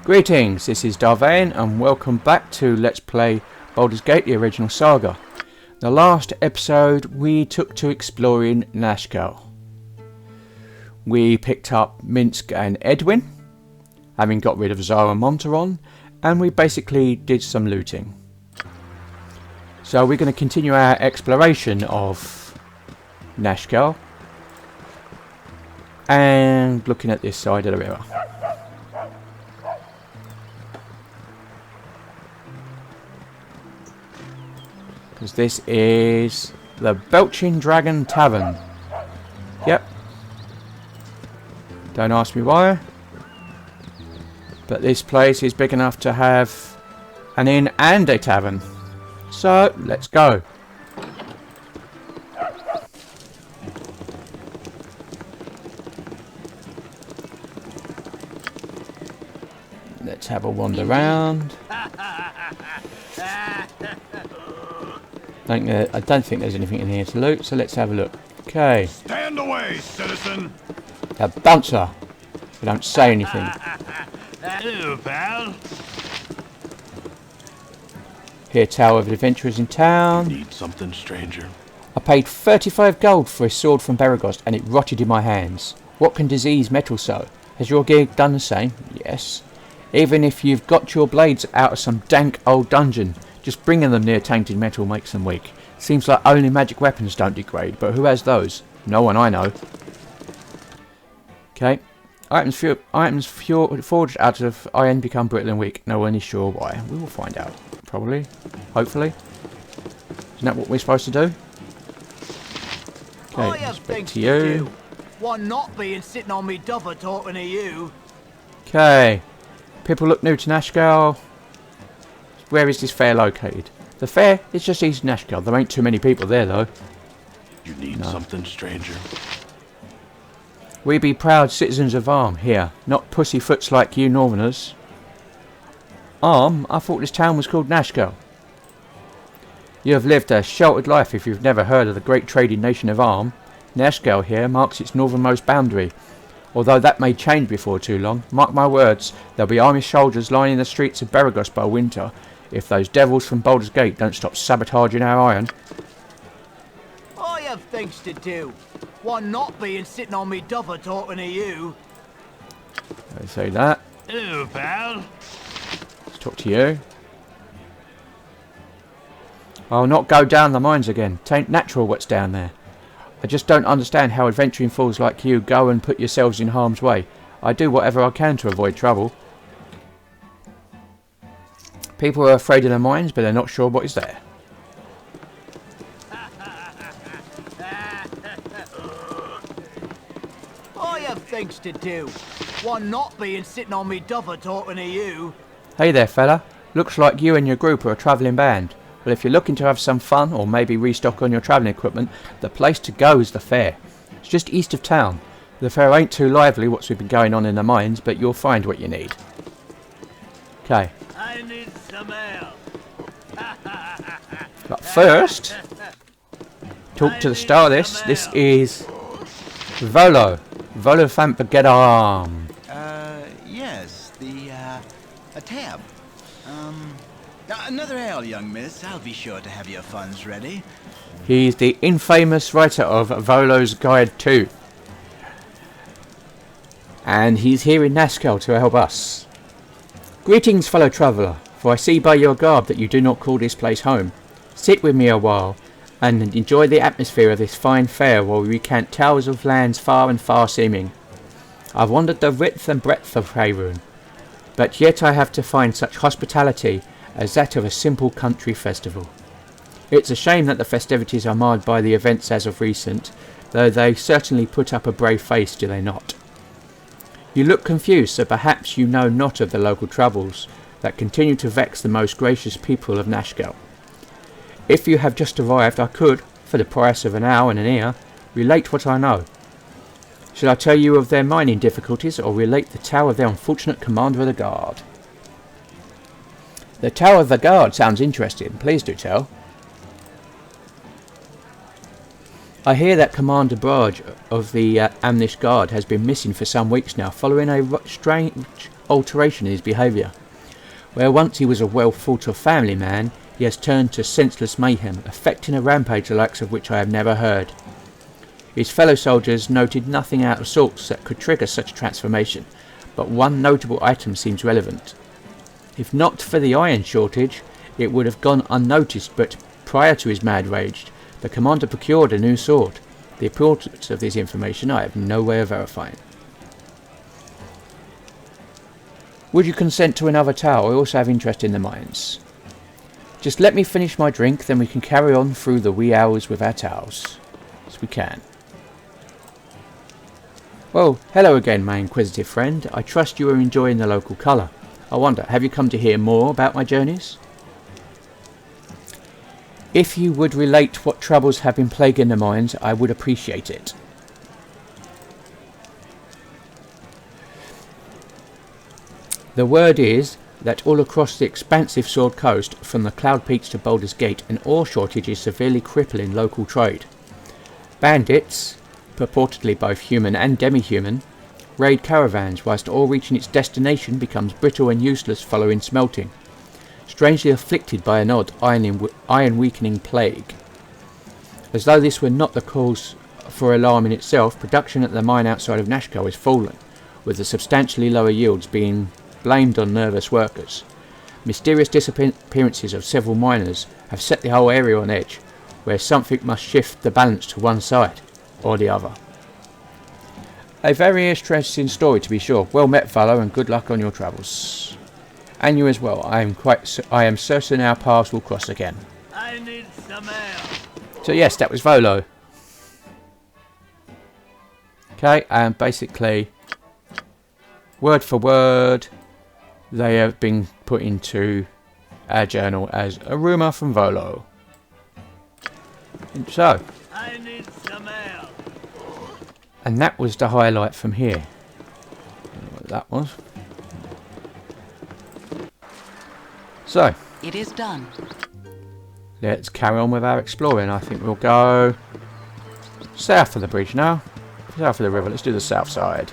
Greetings, this is Darvain and welcome back to Let's Play Baldur's Gate, the original Saga. The last episode we took to exploring Nashkel. We picked up Minsk and Edwin, having got rid of Zara Monteron, and we basically did some looting. So we're going to continue our exploration of Nashkel and looking at this side of the river. Because this is the Belching Dragon Tavern. Yep. Don't ask me why. But this place is big enough to have an inn and a tavern. So, let's go. Let's have a wander around. I don't think there's anything in here to loot, so let's have a look. Okay. Stand away, citizen. A bouncer. We don't say anything. Hello, pal. Here, Tower of the Adventurers in town. Need something, stranger? I paid 35 gold for a sword from Beregost, and it rotted in my hands. What can disease metal so? Has your gear done the same? Yes. Even if you've got your blades out of some dank old dungeon, just bringing them near tainted metal makes them weak. Seems like only magic weapons don't degrade, but who has those? No one I know. Okay. Items forged out of iron become brittle and weak. No one is sure why. We will find out. Probably. Hopefully. Isn't that what we're supposed to do? Okay, respect to you. One not being sitting on me double talking to you. Okay. People look new to Nashkel. Where is this fair located? The fair is just east of Nashkel. There ain't too many people there though. You need something, stranger? We be proud citizens of Arm here, not pussyfoots like you northerners. Arm? I thought this town was called Nashkel. You have lived a sheltered life if you've never heard of the great trading nation of Arm. Nashkel here marks its northernmost boundary. Although that may change before too long, mark my words, there'll be army soldiers lining the streets of Beregost by winter, if those devils from Baldur's Gate don't stop sabotaging our iron. I have things to do. One not being sitting on me double talking to you. I say that. Hello, pal. Let's talk to you. I'll not go down the mines again. Tain't natural what's down there. I just don't understand how adventuring fools like you go and put yourselves in harm's way. I do whatever I can to avoid trouble. People are afraid of the mines, but they're not sure what is there. I have things to do. One not being sitting on me double talking to you. Hey there, fella. Looks like you and your group are a travelling band. Well, if you're looking to have some fun, or maybe restock on your travelling equipment, the place to go is the fair. It's just east of town. The fair ain't too lively what's been going on in the mines, but you'll find what you need. Okay. I need some ale. But first, talk to the star of this. This is Volo. Volo Fampagedam. Yes, a tab. Another ale, young miss. I'll be sure to have your funds ready. He's the infamous writer of Volo's Guide 2. And he's here in Nashkel to help us. Greetings, fellow traveller, for I see by your garb that you do not call this place home. Sit with me a while, and enjoy the atmosphere of this fine fair while we recount tales of lands far and far seeming. I've wandered the width and breadth of Faerun, but yet I have to find such hospitality as that of a simple country festival. It's a shame that the festivities are marred by the events as of recent, though they certainly put up a brave face, do they not? You look confused, so perhaps you know not of the local troubles that continue to vex the most gracious people of Nashkel. If you have just arrived, I could, for the price of an hour and an ear, relate what I know. Should I tell you of their mining difficulties, or relate the tale of their unfortunate commander of the guard? The Tower of the Guard sounds interesting. Please do tell. I hear that Commander Barge of the Amnish Guard has been missing for some weeks now, following a strange alteration in his behaviour. Where once he was a well thought of family man, he has turned to senseless mayhem, effecting a rampage the likes of which I have never heard. His fellow soldiers noted nothing out of sorts that could trigger such a transformation, but one notable item seems relevant. If not for the iron shortage, it would have gone unnoticed, but prior to his mad rage, the commander procured a new sword. The importance of this information I have no way of verifying. Would you consent to another tale? I also have interest in the mines. Just let me finish my drink, then we can carry on through the wee hours with our tales. Yes, we can. Well, hello again, my inquisitive friend. I trust you are enjoying the local colour. I wonder, have you come to hear more about my journeys? If you would relate what troubles have been plaguing the mines, I would appreciate it. The word is that all across the expansive Sword Coast, from the Cloud Peaks to Baldur's Gate, an ore shortage is severely crippling local trade. Bandits, purportedly both human and demi-human, raid caravans whilst ore reaching its destination becomes brittle and useless following smelting, strangely afflicted by an odd iron-weakening plague. As though this were not the cause for alarm in itself, production at the mine outside of Nashkel has fallen, with the substantially lower yields being blamed on nervous workers. Mysterious disappearances of several miners have set the whole area on edge, where something must shift the balance to one side or the other. A very interesting story, to be sure. Well met, fellow, and good luck on your travels. And you as well. I am certain our paths will cross again. I need some air. So yes, that was Volo. Okay, and basically, word for word, they have been put into our journal as a rumour from Volo. And so, I need some air. and that was the highlight from here. I don't know what that was. So, It is done. let's carry on with our exploring. I think we'll go south of the bridge now. South of the river. Let's do the south side.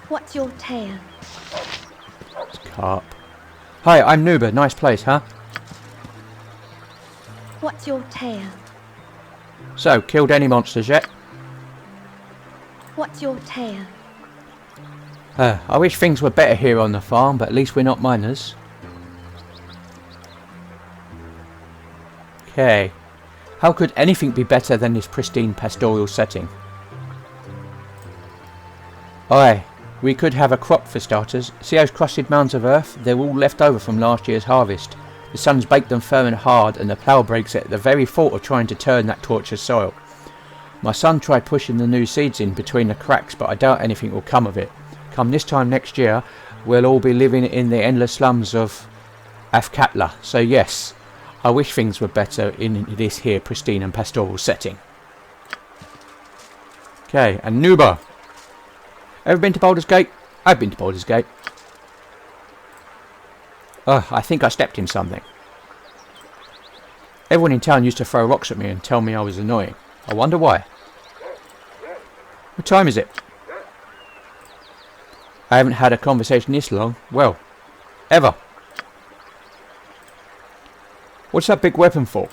What's your tale? It's carp. Hi, I'm Nuba. Nice place, huh? What's your tale? So, killed any monsters yet? What's your tale? I wish things were better here on the farm, but at least we're not miners. Okay. How could anything be better than this pristine pastoral setting? Aye, we could have a crop for starters. See those crusted mounds of earth? They're all left over from last year's harvest. The sun's baked them firm and hard, and the plough breaks at the very thought of trying to turn that tortured soil. My son tried pushing the new seeds in between the cracks, but I doubt anything will come of it. Come this time next year, we'll all be living in the endless slums of Afkatla. So yes, I wish things were better in this here pristine and pastoral setting. Okay, and Nuba. Ever been to Baldur's Gate? I've been to Baldur's Gate. I think I stepped in something. Everyone in town used to throw rocks at me and tell me I was annoying. I wonder why. What time is it? I haven't had a conversation this long. Well, ever. What's that big weapon for?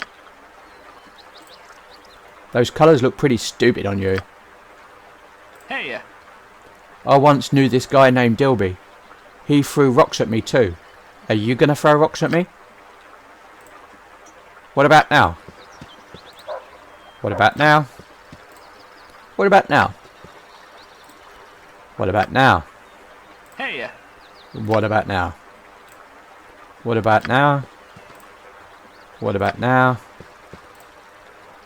Those colours look pretty stupid on you. Hey, I once knew this guy named Dilby. He threw rocks at me too. Are you gonna throw rocks at me? What about now? What about now? What about now? What about now? hey, What about now? What about now? What about now?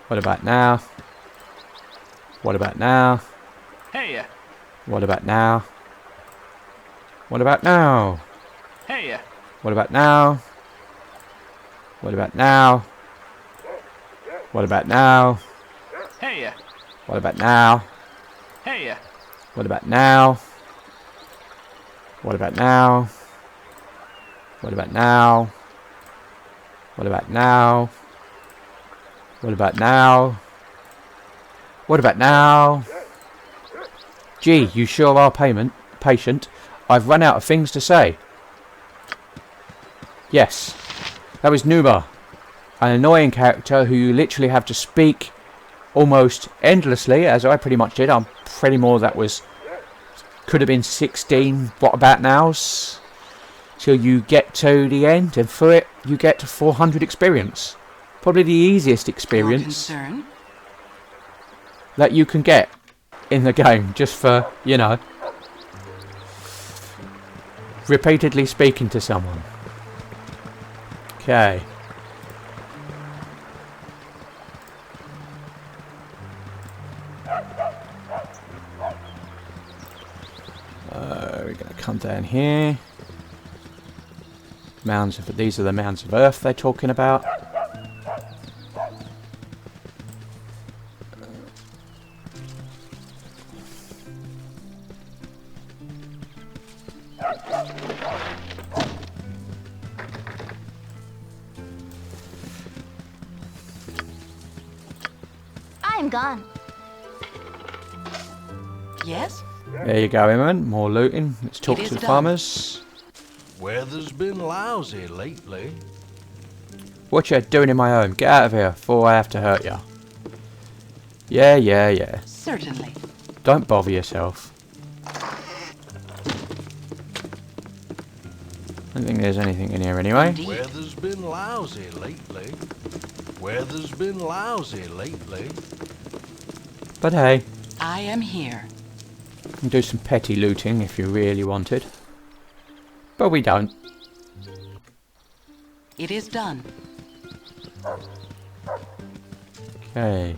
What about now? What about now? hey, What about now? What about now? hey, What about now? What about now? What about now? hey, What about now? hey, What about now? What about now? What about now? What about now? What about now? What about now? Gee, you sure are patient. I've run out of things to say. Yes, that was Nuba, an annoying character who you literally have to speak almost endlessly, as I pretty much did. I'm pretty more that was... could have been 16 what about nows. Till you get to the end, and through it you get to 400 experience. Probably the easiest experience that you can get in the game, just for, you know, repeatedly speaking to someone. Okay. We're going to come down here. Mounds of... these are the mounds of earth they're talking about. I'm gone. Yes? There you go, Eamon. More looting. Let's talk to the farmers. Weather's been lousy lately. What you doing in my home? Get out of here before I have to hurt you. Yeah. Certainly. Don't bother yourself. I don't think there's anything in here anyway. Indeed. Weather's been lousy lately. Weather's been lousy lately. But hey, I am here. you can do some petty looting if you really wanted. But we don't. It is done. Okay.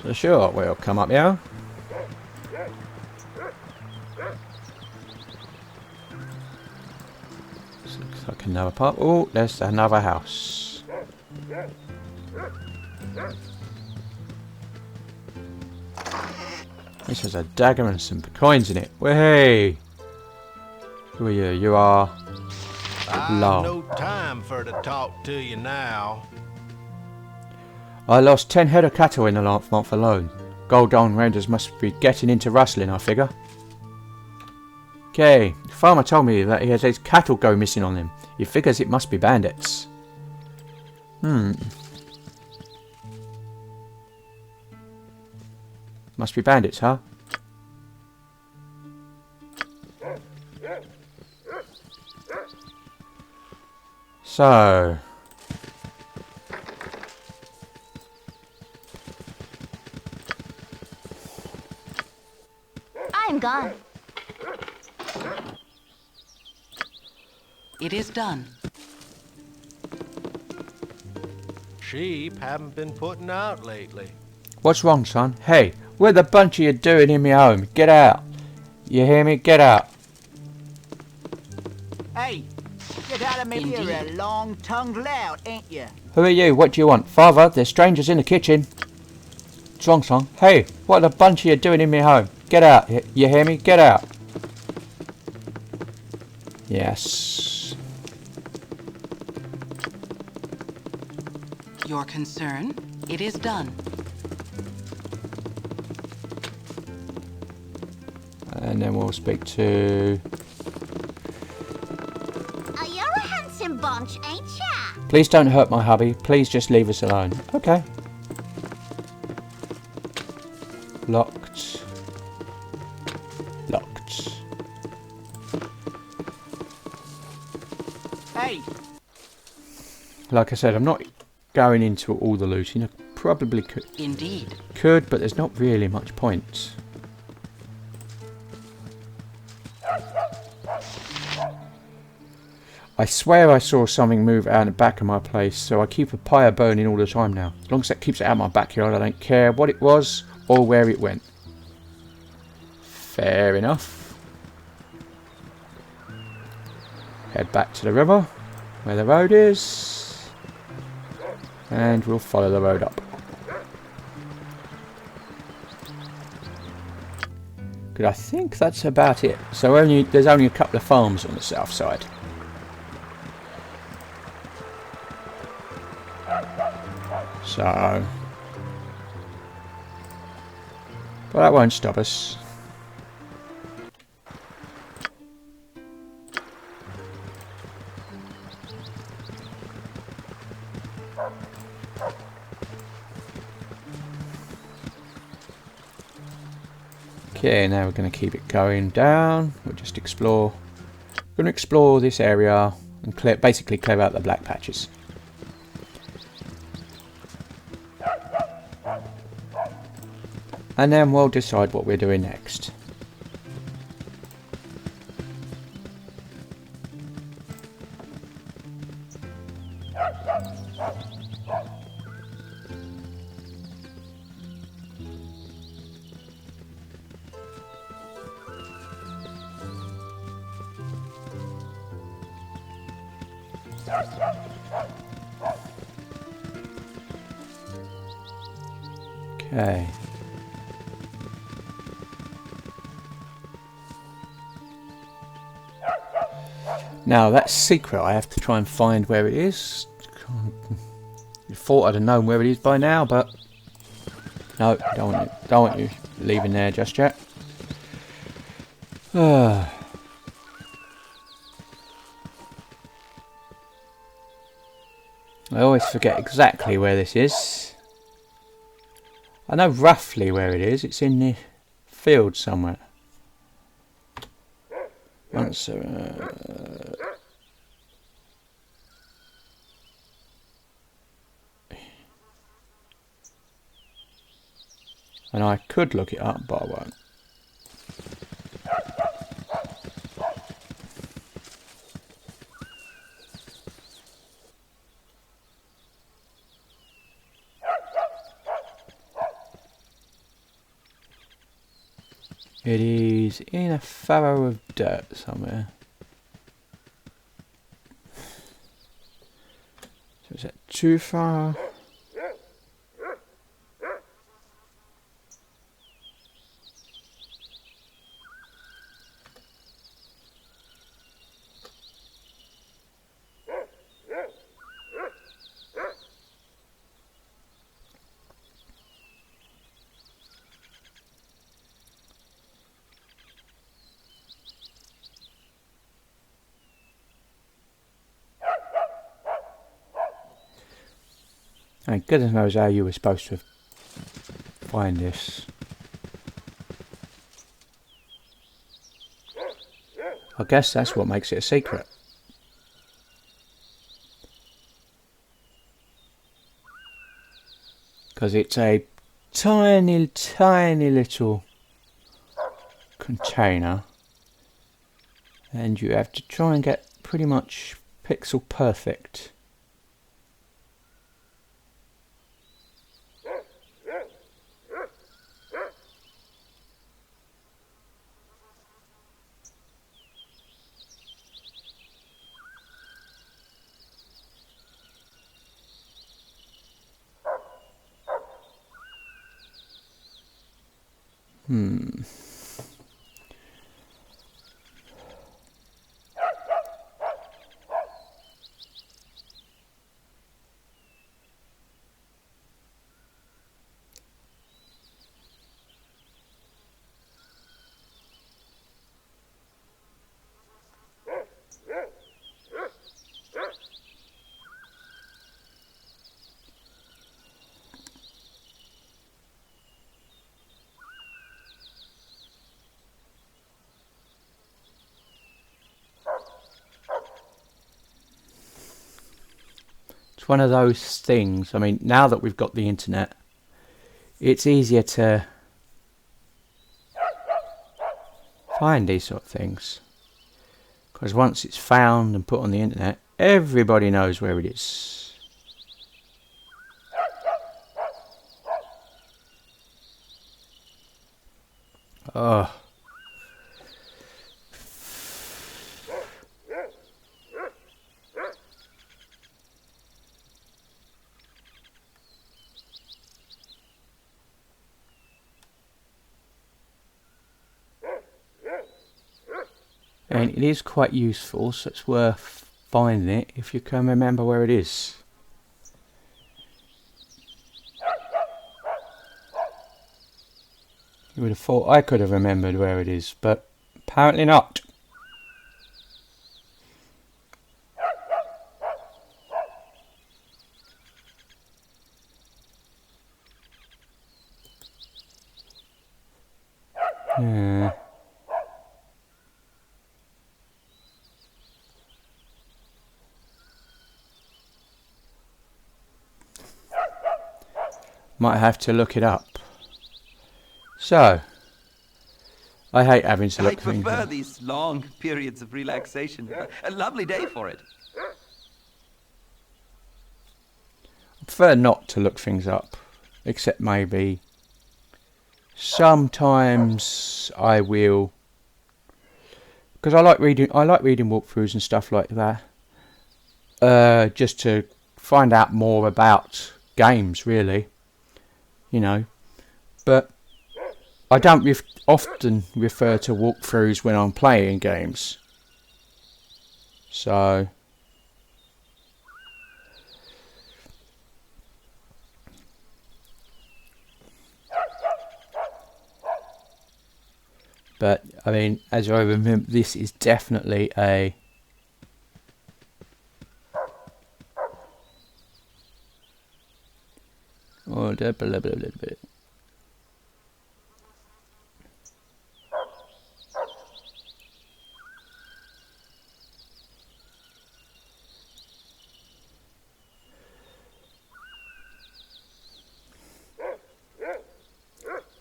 So sure, we'll come up here. This looks like another part. Oh, there's another house. This has a dagger and some coins in it. Hey! Who are you? You are... I've Law. no time for to talk to you now. I lost 10 head of cattle in the last month alone. Goldon Rangers must be getting into rustling, I figure. Okay, the farmer told me that he has his cattle go missing on him. He figures it must be bandits. Must be bandits, huh? So... I'm gone. It is done. Sheep haven't been putting out lately. What's wrong, son? Hey, what the bunch of you doing in my home? Get out. You hear me? Get out. Hey, get out of me, you're a Indeed. long-tongued lout, ain't you? Who are you? What do you want? Father, there's strangers in the kitchen. What's wrong, son? Hey, what the bunch of you doing in my home? Get out. You hear me? Get out. Yes. Your concern? It is done. And then we'll speak to... You're a handsome bunch, ain't ya? Please don't hurt my hubby. Please just leave us alone. Okay. Locked. Locked. Hey, Like I said, I'm not going into all the looting. I probably Indeed. could, but there's not really much point. I swear I saw something move out the back of my place, so I keep a pyre burning all the time now. As long as that keeps it out of my backyard, I don't care what it was or where it went. Fair enough. Head back to the river, where the road is, and we'll follow the road up. Good, I think that's about it. So there's only a couple of farms on the south side. So, but that won't stop us. Okay, now we're going to keep it going down. We'll just explore. We're going to explore this area and basically clear out the black patches. And then we'll decide what we're doing next. Okay. Now that secret, I have to try and find where it is. You thought I'd have known where it is by now, but no, don't want you leaving there just yet. I always forget exactly where this is. I know roughly where it is. It's in the field somewhere. Once, and I could look it up, but I won't. It is in a furrow of dirt somewhere. So is that too far? And goodness knows how you were supposed to find this. I guess that's what makes it a secret. Because it's a tiny, tiny little container. And you have to try and get pretty much pixel perfect. It's one of those things. I mean, now that we've got the internet, it's easier to find these sort of things. Because once it's found and put on the internet, everybody knows where it is. Oh. And it is quite useful, so it's worth finding it if you can remember where it is. You would have thought I could have remembered where it is, but apparently not. Yeah. Might have to look it up. So, I hate having to look things I prefer up. these long periods of relaxation. A lovely day for it. I prefer not to look things up, except maybe sometimes I will, because I like reading walkthroughs and stuff like that, just to find out more about games, really, you know. But I don't often refer to walkthroughs when I'm playing games, so. But, I mean, as I remember, this is definitely a... Oh, blah, blah, blah, blah, blah.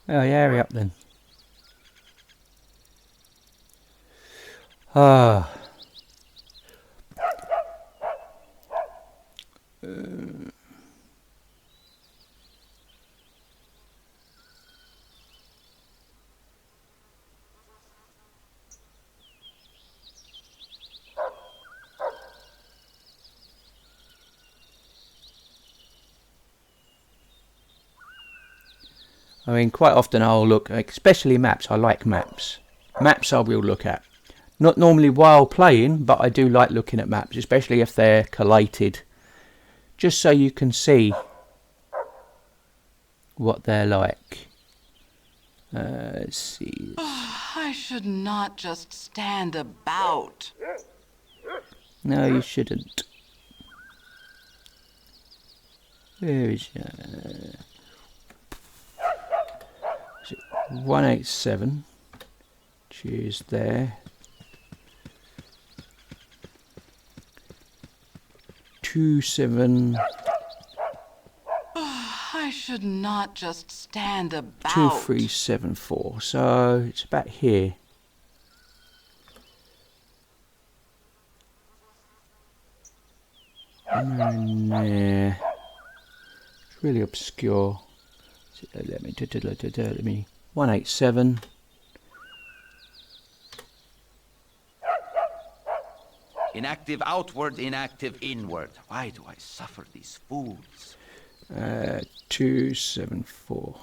Oh, yeah, hurry up then. Ah. I mean, quite often I'll look, especially maps. I like maps. Maps I will look at. Not normally while playing, but I do like looking at maps, especially if they're collated. Just so you can see what they're like. Let's see. I should not just stand about. No, you shouldn't. Where is 187? Choose there. 27. I should not just stand about. 2374. So it's about here. And there. It's really obscure. Let me 187. Inactive outward, inactive inward. Why do I suffer these fools? 274.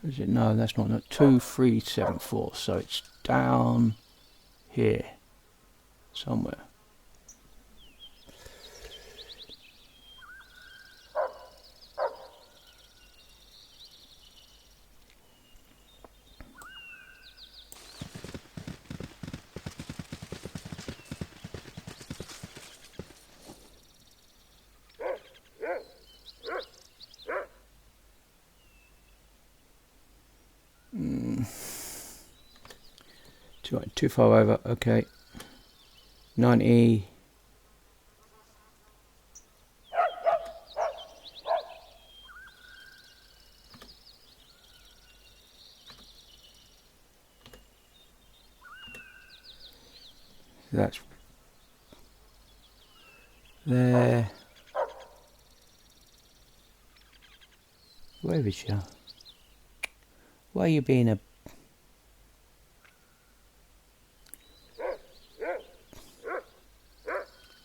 Is it? No, that's not. 2374. So it's down here somewhere. Too far over. Okay. 90. That's there. Where is you? Why are you being a...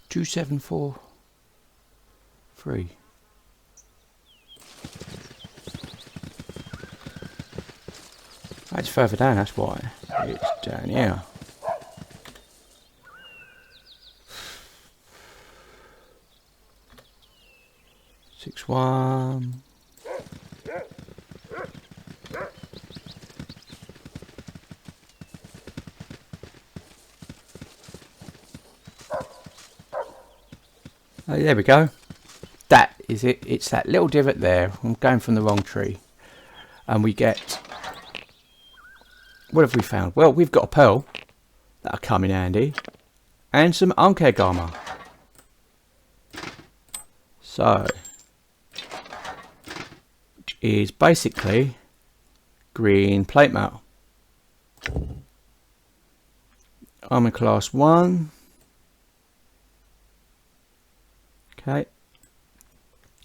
Two 743. it's further down, that's why. It's down here. Six one. Oh, there we go. That is it. It's that little divot there. I'm going from the wrong tree. And we get... What have we found? Well, we've got a pearl. That'll come in handy. And some unkeg armour. So... Which is basically... green plate mail. Armour class 1. Okay.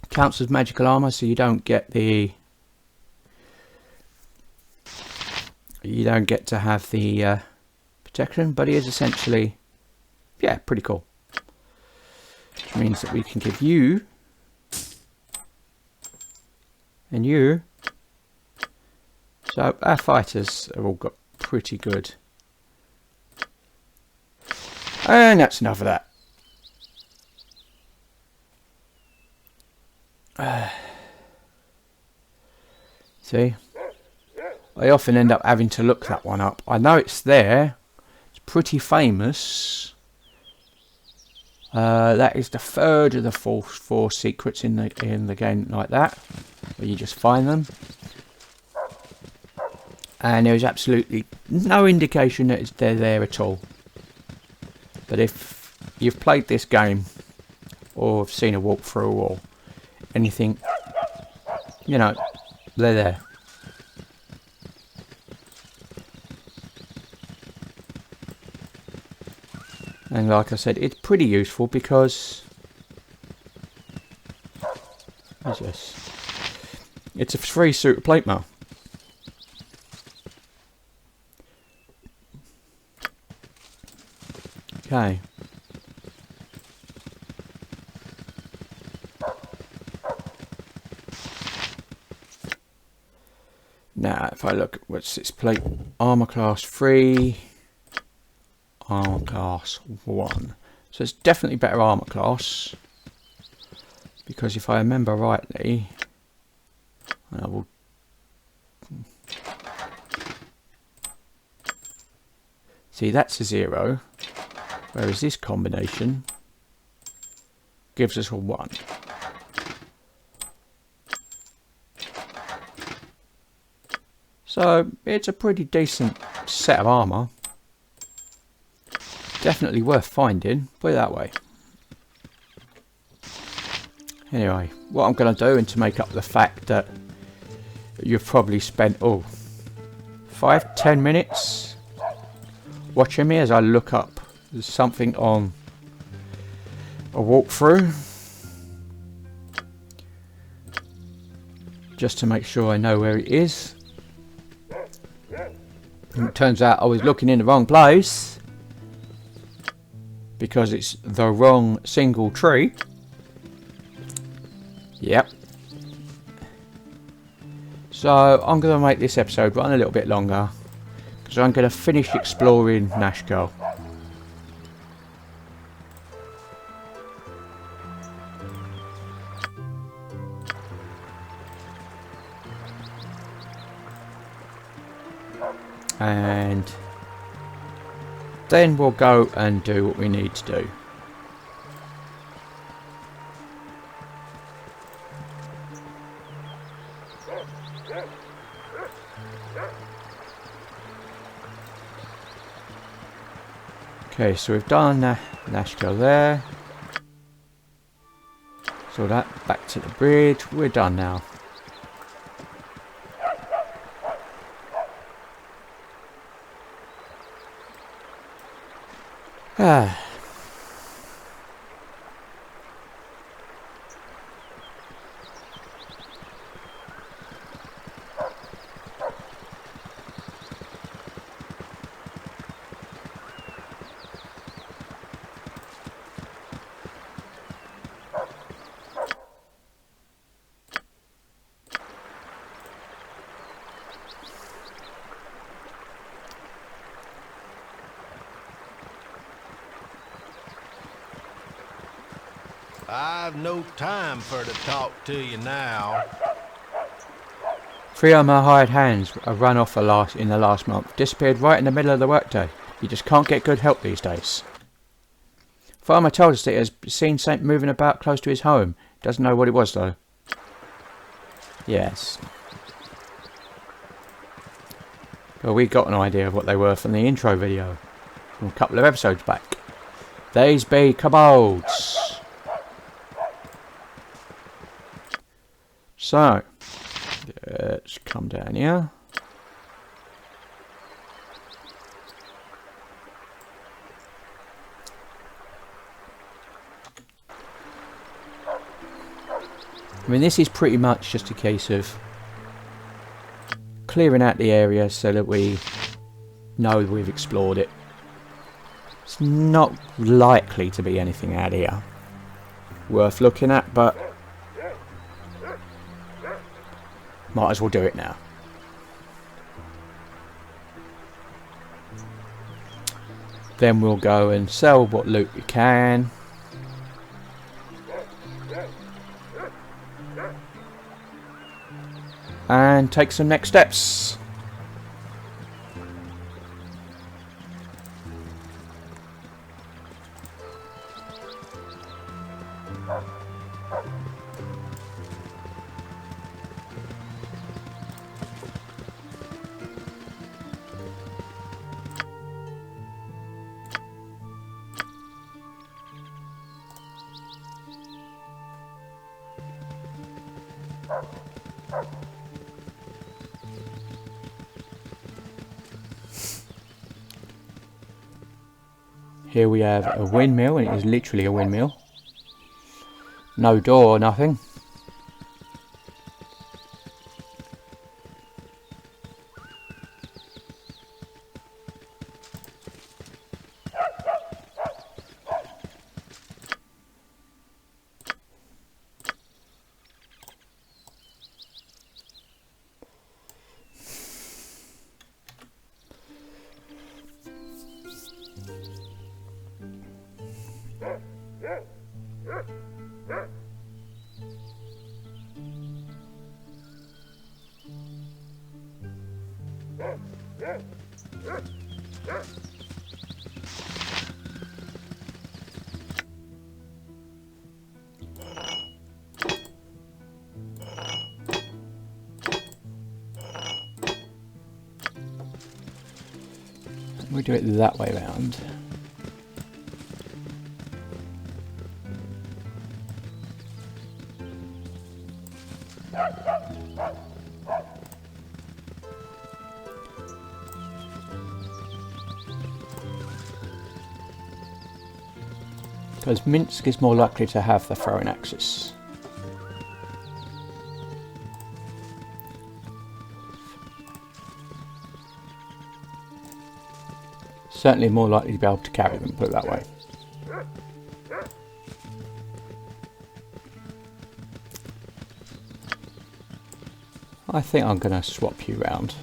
Counts as magical armour, so you don't get the... You don't get to have the protection, but it is essentially... Yeah, pretty cool. Which means that we can give you... And you... So our fighters have all got pretty good. And that's enough of that. See, I often end up having to look that one up. I know it's there. It's pretty famous. That is the third of the four secrets in the game like that, where you just find them. And there is absolutely no indication that they're there at all. But if you've played this game, or have seen a walkthrough, or anything, you know, they're there. And like I said, it's pretty useful because it's a free suit of plate mail. Okay. Now, if I look at what's its plate, armor class 3, armor class 1. So it's definitely better armor class. Because if I remember rightly, I will. See, that's a 0. Whereas this combination gives us a 1. So it's a pretty decent set of armour. Definitely worth finding, put it that way. Anyway, what I'm going to do, and to make up the fact that you've probably spent 5-10 minutes watching me as I look up something on a walkthrough, just to make sure I know where it is. And it turns out I was looking in the wrong place because it's the wrong single tree. Yep. So I'm going to make this episode run a little bit longer because I'm going to finish exploring Nashkel. And then we'll go and do what we need to do. Okay, so we've done Nashkel there. So that back to the bridge. We're done now. Ah. I've no time for to talk to you now. 3 of my hired hands have run off in the last month. Disappeared right in the middle of the workday. You just can't get good help these days. Farmer told us that he has seen something moving about close to his home. Doesn't know what it was though. Yes. Well, we got an idea of what they were from the intro video from a couple of episodes back. These be kobolds. So, let's come down here. I mean, this is pretty much just a case of clearing out the area so that we know we've explored it. It's not likely to be anything out here worth looking at, but might as well do it now. Then we'll go and sell what loot we can. And take some next steps. Here we have a windmill, and it is literally a windmill. No door or nothing. We do it that way round. Because Minsk is more likely to have the throwing axis. Certainly more likely to be able to carry them, put it that way. I think I'm going to swap you round.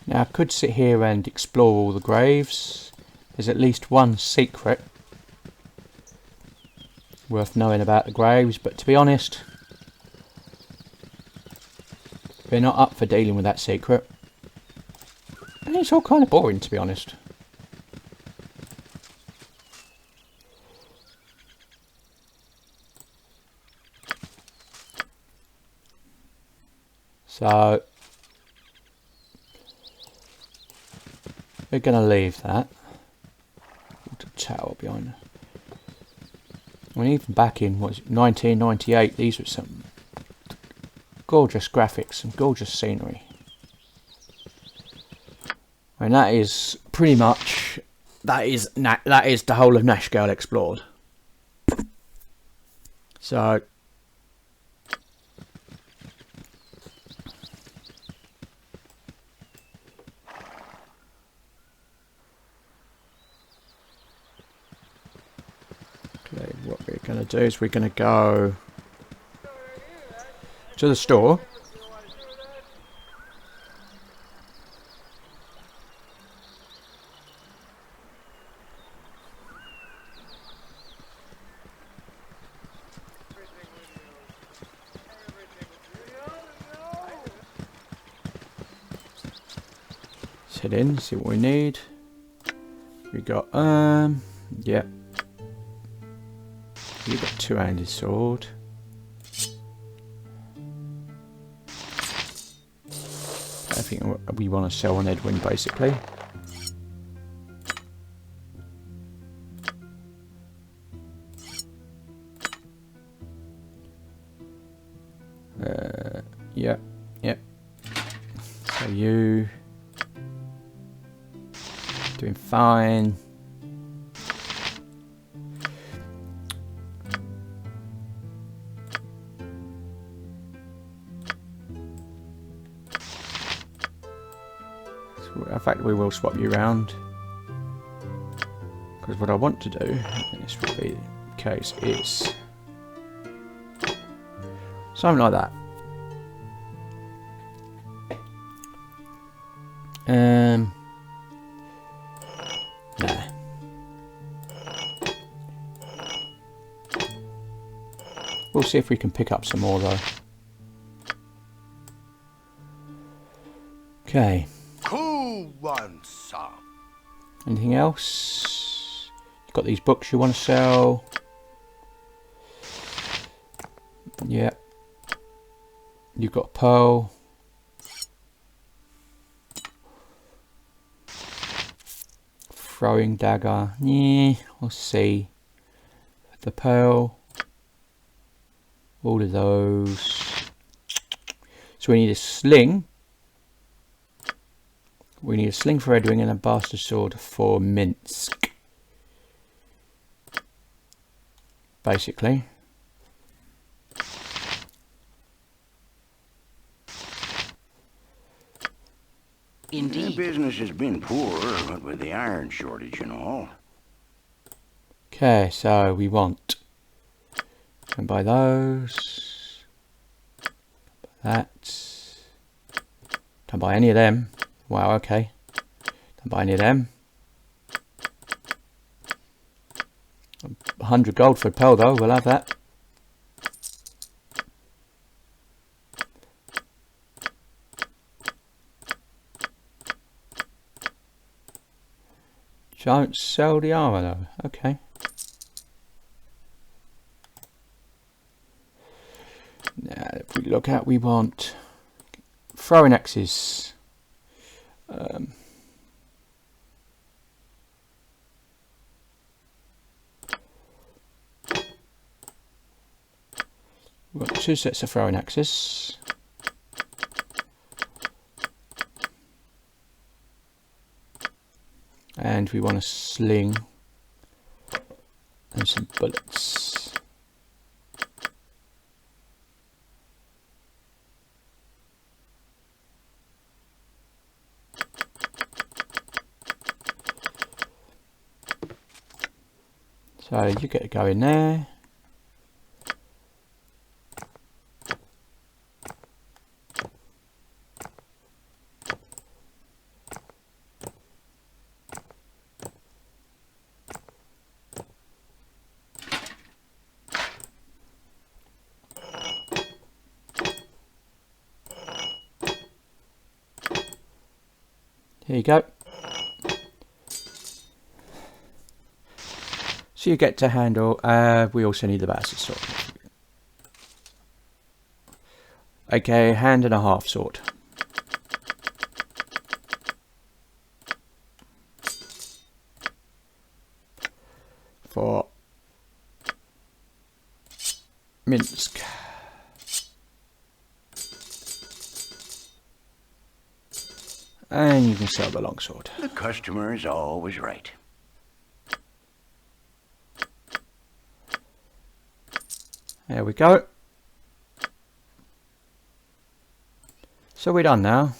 Now I could sit here and explore all the graves. There's at least one secret worth knowing about the graves, but to be honest, we're not up for dealing with that secret. And it's all kind of boring, to be honest. So we're going to leave that. The tower behind. And even back in, what was it, 1998, these were some gorgeous graphics, some gorgeous scenery. And that is pretty much, that is the whole of Nashgale explored. So, okay, what we're going to do is we're going to go to the store. Let's head in, see what we need. We got, yeah. You've got two-handed sword. I think we want to sell an Edwin, basically. Yep, yep. So you doing fine. In fact, we will swap you around, because what I want to do, and this will be the case, is something like that. Nah. We'll see if we can pick up some more though. Okay. Who wants some? Anything else? You've got these books you want to sell. Yep. You've got a pearl. Throwing dagger. Yeah, we'll see. The pearl. All of those. So we need a sling. We need a sling for Edwin and a bastard sword for Minsk. Basically. Indeed. Business has been poor, what with the iron shortage and all. Okay, so we want. Can buy those. That. Don't buy any of them. Wow, okay. Don't buy any of them. 100 gold for a pearl though, we'll have that. Don't sell the armor though, okay. Now if we look at, we want throwing axes. We've got 2 sets of throwing axes. And we want a sling and some bullets. So you get to go in there. Here you go. So you get to handle, we also need the bastard sword. Okay, hand and a half sword. For Minsk. And you can sell the longsword. The customer is always right. There we go. So we're done now.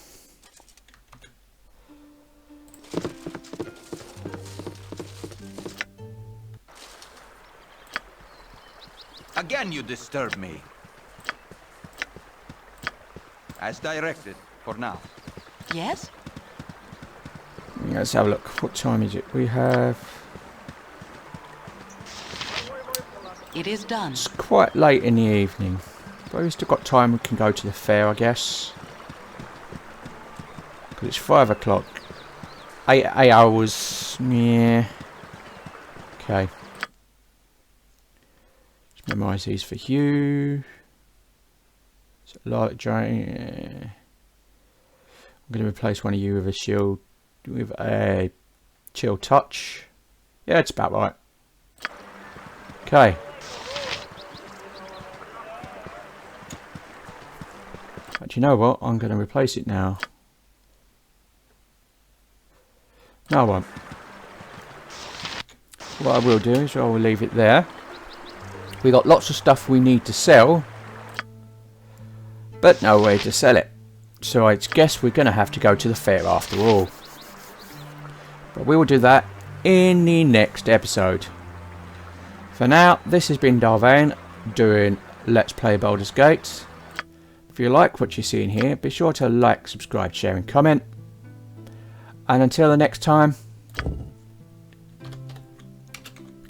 Again you disturb me. As directed, for now. Yes? Let's have a look. What time is it? We have... It is done. It's quite late in the evening. But we've still got time. We can go to the fair, I guess. Because it's 5 o'clock. 8 hours. Yeah. Okay. Let's memorise these for you. So light drain. I'm going to replace one of you with a shield. With a chill touch. Yeah, it's about right. Okay. But you know what? I'm going to replace it now. No, I won't. What I will do is I will leave it there. We got lots of stuff we need to sell, but no way to sell it. So I guess we're going to have to go to the fair after all. But we will do that in the next episode. For now, this has been Darvain doing Let's Play Baldur's Gate. If you like what you see in here, be sure to like, subscribe, share and comment. And until the next time,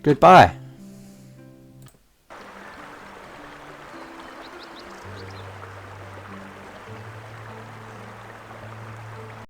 goodbye.